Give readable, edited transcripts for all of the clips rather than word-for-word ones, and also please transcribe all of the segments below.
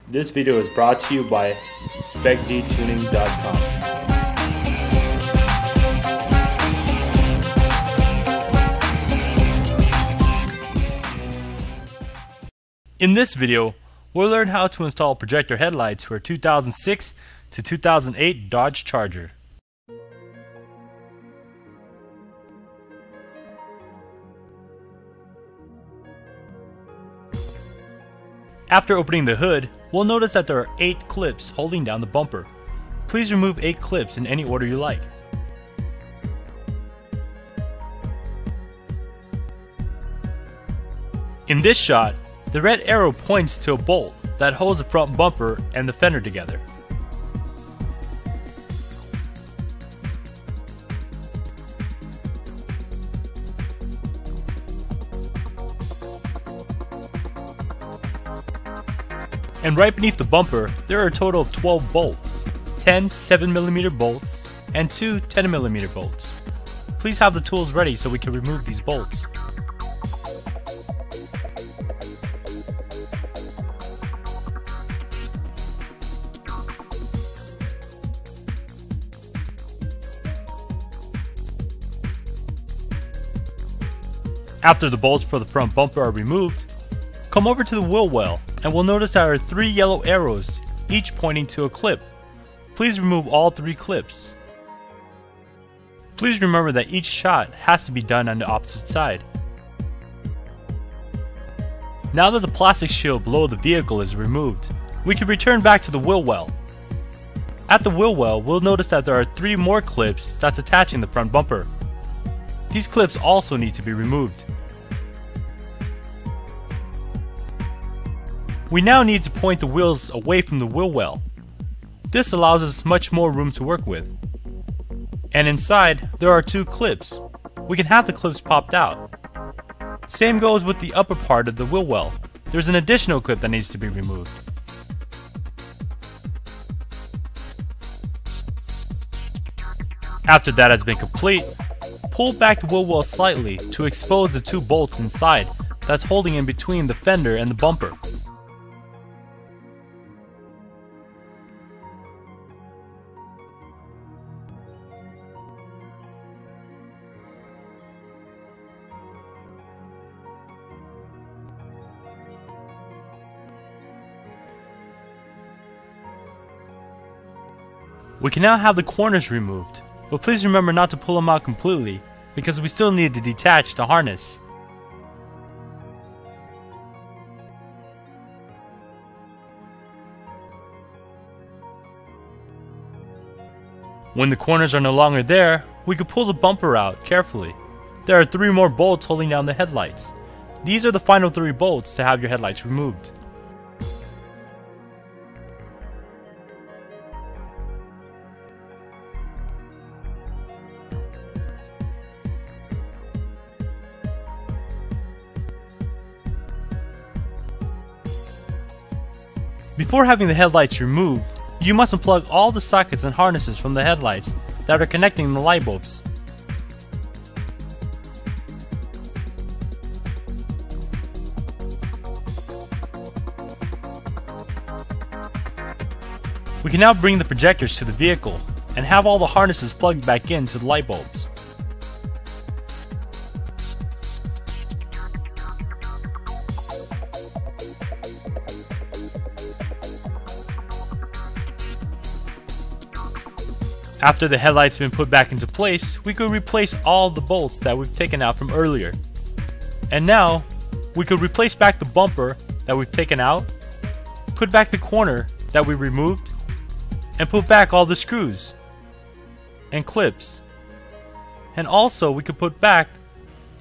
This video is brought to you by SPECDTUNING.com. In this video, we'll learn how to install projector headlights for a 2006 to 2008 Dodge Charger. After opening the hood, we'll notice that there are 8 clips holding down the bumper. Please remove 8 clips in any order you like. In this shot, the red arrow points to a bolt that holds the front bumper and the fender together. And right beneath the bumper, there are a total of 12 bolts, 10 7mm bolts, and 2 10mm bolts. Please have the tools ready so we can remove these bolts. After the bolts for the front bumper are removed, come over to the wheel well and we'll notice there are 3 yellow arrows, each pointing to a clip. Please remove all 3 clips. Please remember that each shot has to be done on the opposite side. Now that the plastic shield below the vehicle is removed, we can return back to the wheel well. At the wheel well, we'll notice that there are 3 more clips that's attaching the front bumper. These clips also need to be removed. We now need to point the wheels away from the wheel well. This allows us much more room to work with. And inside, there are 2 clips. We can have the clips popped out. Same goes with the upper part of the wheel well. There's an additional clip that needs to be removed. After that has been complete, pull back the wheel well slightly to expose the 2 bolts inside that's holding in between the fender and the bumper. We can now have the corners removed, but please remember not to pull them out completely because we still need to detach the harness. When the corners are no longer there, we can pull the bumper out carefully. There are 3 more bolts holding down the headlights. These are the final 3 bolts to have your headlights removed. Before having the headlights removed, you must unplug all the sockets and harnesses from the headlights that are connecting the light bulbs. We can now bring the projectors to the vehicle and have all the harnesses plugged back into the light bulbs. After the headlights have been put back into place, we could replace all the bolts that we've taken out from earlier. And now, we could replace back the bumper that we've taken out, put back the corner that we removed, and put back all the screws and clips. And also we could put back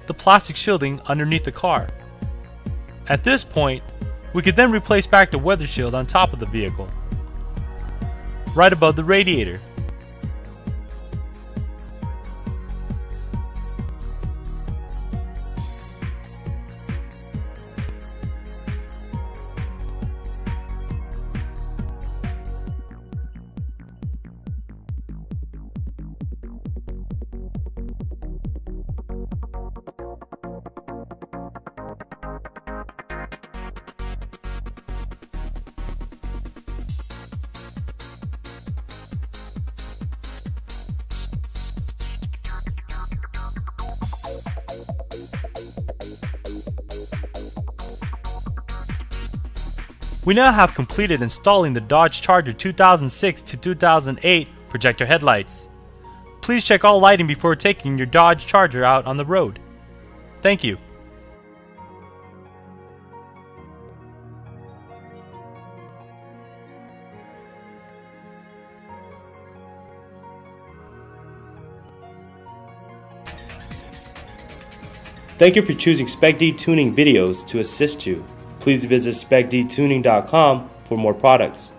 the plastic shielding underneath the car. At this point, we could then replace back the weather shield on top of the vehicle, right above the radiator. We now have completed installing the Dodge Charger 2006 to 2008 projector headlights. Please check all lighting before taking your Dodge Charger out on the road. Thank you. Thank you for choosing SPECDTUNING videos to assist you. Please visit SPECDTUNING.com for more products.